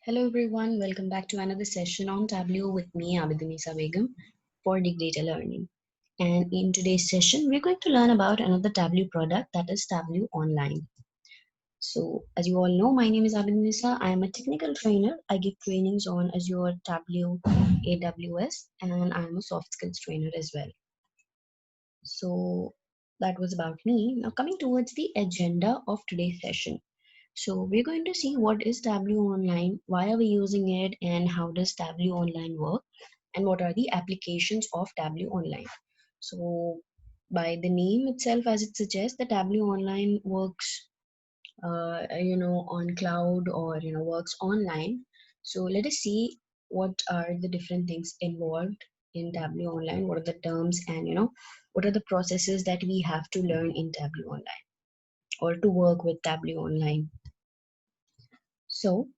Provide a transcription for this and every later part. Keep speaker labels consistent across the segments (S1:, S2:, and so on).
S1: Hello everyone, welcome back to another session on Tableau with me, Abidunisa Begum, for Dig Data Learning. And in today's session, we're going to learn about another Tableau product, that is Tableau Online. So, as you all know, my name is Abidunisa. I am a technical trainer. I give trainings on Azure, Tableau, AWS, and I am a soft skills trainer as well. So, that was about me. Now, coming towards the agenda of today's session. So we're going to see what is Tableau Online, why are we using it, and how does Tableau Online work, and what are the applications of Tableau Online. So by the name itself, as it suggests, the Tableau Online works, on cloud or works online. So let us see what are the different things involved in Tableau Online. What are the terms, and what are the processes that we have to learn in Tableau Online or to work with Tableau Online. So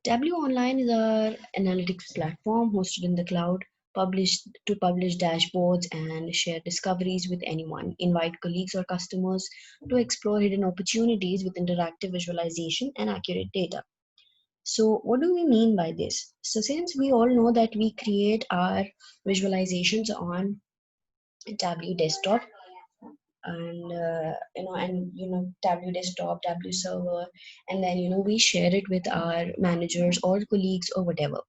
S1: Tableau Online is our analytics platform hosted in the cloud, publish dashboards and share discoveries with anyone. Invite colleagues or customers to explore hidden opportunities with interactive visualization and accurate data. So, what do we mean by this? So, since we all know that we create our visualizations on Tableau desktop, and Tableau desktop, Tableau server, and then we share it with our managers or colleagues or whatever.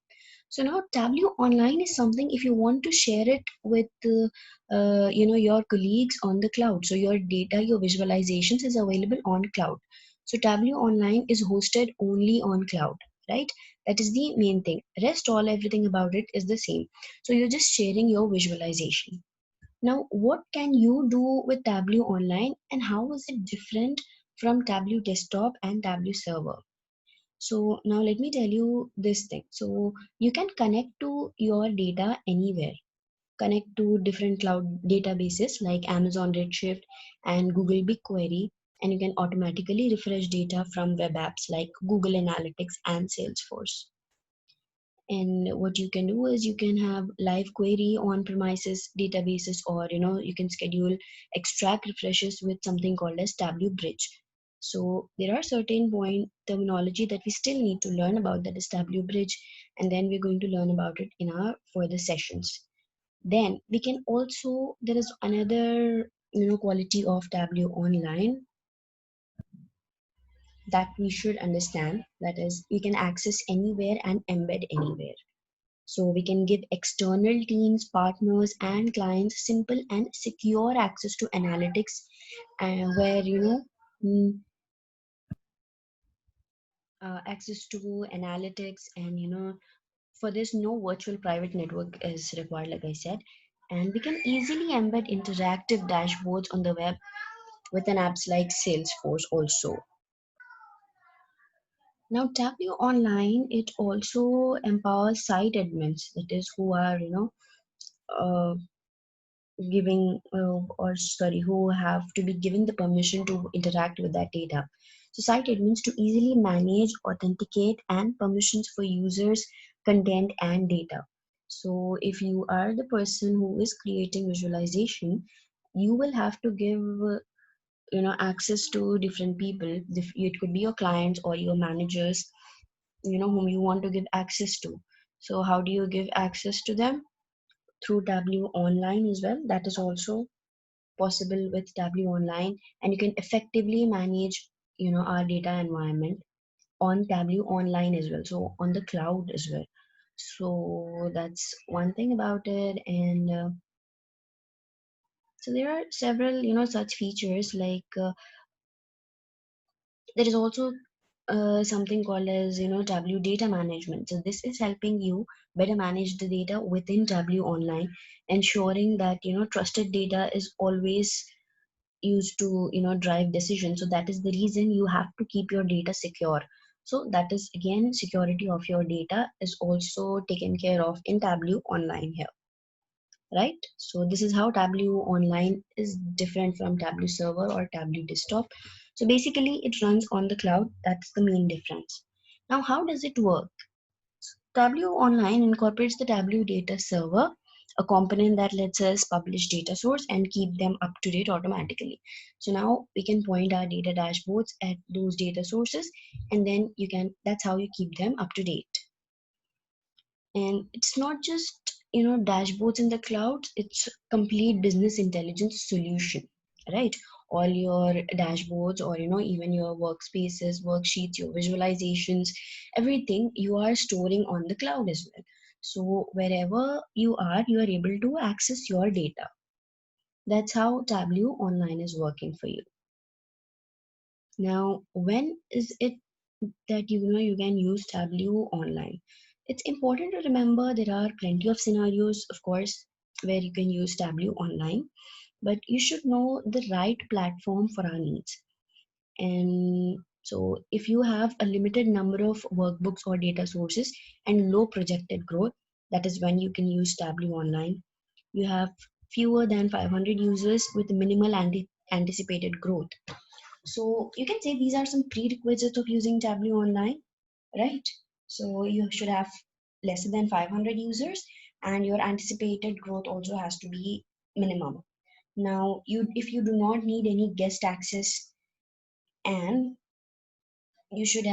S1: So now Tableau Online is something if you want to share it with your colleagues on the cloud. So your data, your visualizations is available on cloud. So Tableau Online is hosted only on cloud, right? That is the main thing. Rest all everything about it is the same. So you're just sharing your visualization. Now, what can you do with Tableau Online, and how is it different from Tableau Desktop and Tableau Server? So now let me tell you this thing. So you can connect to your data anywhere. Connect to different cloud databases like Amazon Redshift and Google BigQuery, and you can automatically refresh data from web apps like Google Analytics and Salesforce. And what you can do is you can have live query on premises databases, or you can schedule extract refreshes with something called as Tableau Bridge. So there are certain point terminology that we still need to learn about, that is Tableau Bridge, and then we're going to learn about it in our further sessions. Then we can also, there is another quality of Tableau Online that we should understand, that is we can access anywhere and embed anywhere. So we can give external teams, partners, and clients simple and secure access to analytics, where mm, access to analytics, and for this no virtual private network is required, like I said, and we can easily embed interactive dashboards on the web within apps like Salesforce also. Now Tableau Online, it also empowers site admins, that is who are uh, giving or sorry who have to be given the permission to interact with that data. So site admins to easily manage, authenticate, and permissions for users, content, and data. So if you are the person who is creating visualization, you will have to give access to different people. It could be your clients or your managers, whom you want to give access to. So how do you give access to them? Through Tableau Online as well. That is also possible with Tableau Online, and you can effectively manage our data environment on Tableau Online as well, so on the cloud as well. So that's one thing about it. And so there are several such features, like there is also something called as Tableau data management. So this is helping you better manage the data within Tableau Online, ensuring that trusted data is always used to drive decisions. So that is the reason you have to keep your data secure. So that is again, security of your data is also taken care of in Tableau Online here, right? So this is how Tableau Online is different from Tableau Server or Tableau Desktop. So basically it runs on the cloud. That's the main difference. Now how does it work? Tableau Online incorporates the Tableau data server a component that lets us publish data source and keep them up to date automatically. So now we can point our data dashboards at those data sources, and then that's how you keep them up to date. And it's not just dashboards in the cloud, it's complete business intelligence solution, right? All your dashboards, or even your workspaces, worksheets, your visualizations, everything you are storing on the cloud as well. So wherever you are able to access your data. That's how Tableau Online is working for you. Now, when is it that you can use Tableau Online? It's important to remember there are plenty of scenarios, of course, where you can use Tableau Online, but you should know the right platform for our needs. And so, if you have a limited number of workbooks or data sources and low projected growth, that is when you can use Tableau Online. You have fewer than 500 users with minimal anticipated growth. So you can say these are some prerequisites of using Tableau Online, right? So you should have less than 500 users, and your anticipated growth also has to be minimum. Now, if you do not need any guest access, and you should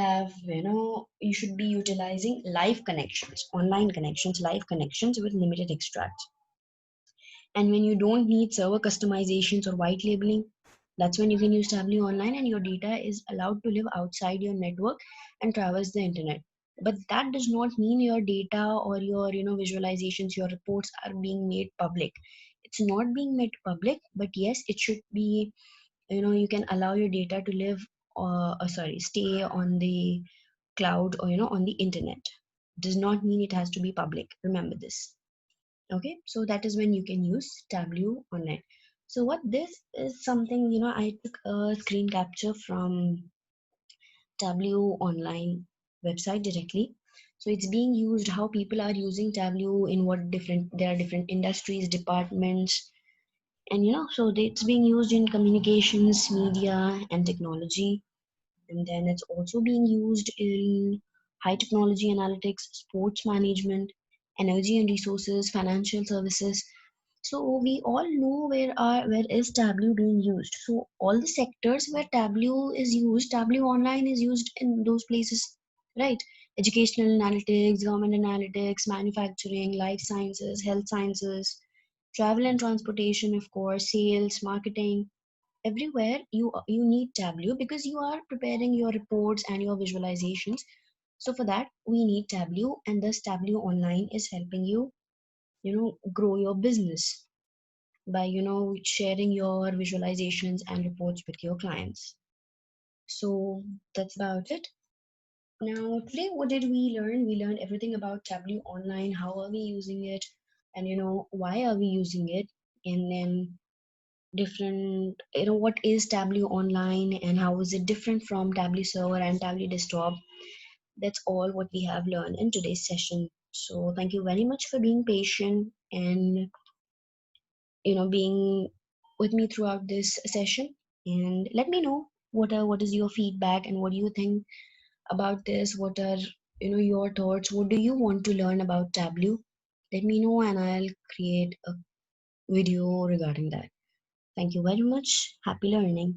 S1: be utilizing live connections, online connections, live connections with limited extracts. And when you don't need server customizations or white labeling, that's when you can use Tableau Online, and your data is allowed to live outside your network and traverse the internet. But that does not mean your data or your visualizations, your reports are being made public. It's not being made public, but yes, it should be. You can allow your data to live, stay on the cloud, or on the internet. Does not mean it has to be public. Remember this. Okay, so that is when you can use Tableau Online. So what this is something, I took a screen capture from Tableau Online website directly. So it's being used, how people are using Tableau, in what there are different industries, departments, and so it's being used in communications, media, and technology. And then it's also being used in high technology analytics, sports management, energy and resources, financial services. So we all know where is Tableau being used. So all the sectors where Tableau is used, Tableau Online is used in those places, right? Educational analytics, government analytics, manufacturing, life sciences, health sciences, travel and transportation, of course, sales, marketing. Everywhere you need Tableau, because you are preparing your reports and your visualizations. So for that we need Tableau, and thus Tableau Online is helping you grow your business by sharing your visualizations and reports with your clients. So that's about it. Now today, what did we learn? We learned everything about Tableau Online, how are we using it, and why are we using it, and then different, what is Tableau Online and how is it different from Tableau Server and Tableau Desktop. That's all what we have learned in today's session. So thank you very much for being patient and being with me throughout this session. And let me know what is your feedback, and what do you think about this. What are your thoughts? What do you want to learn about Tableau? Let me know, and I'll create a video regarding that. Thank you very much. Happy learning.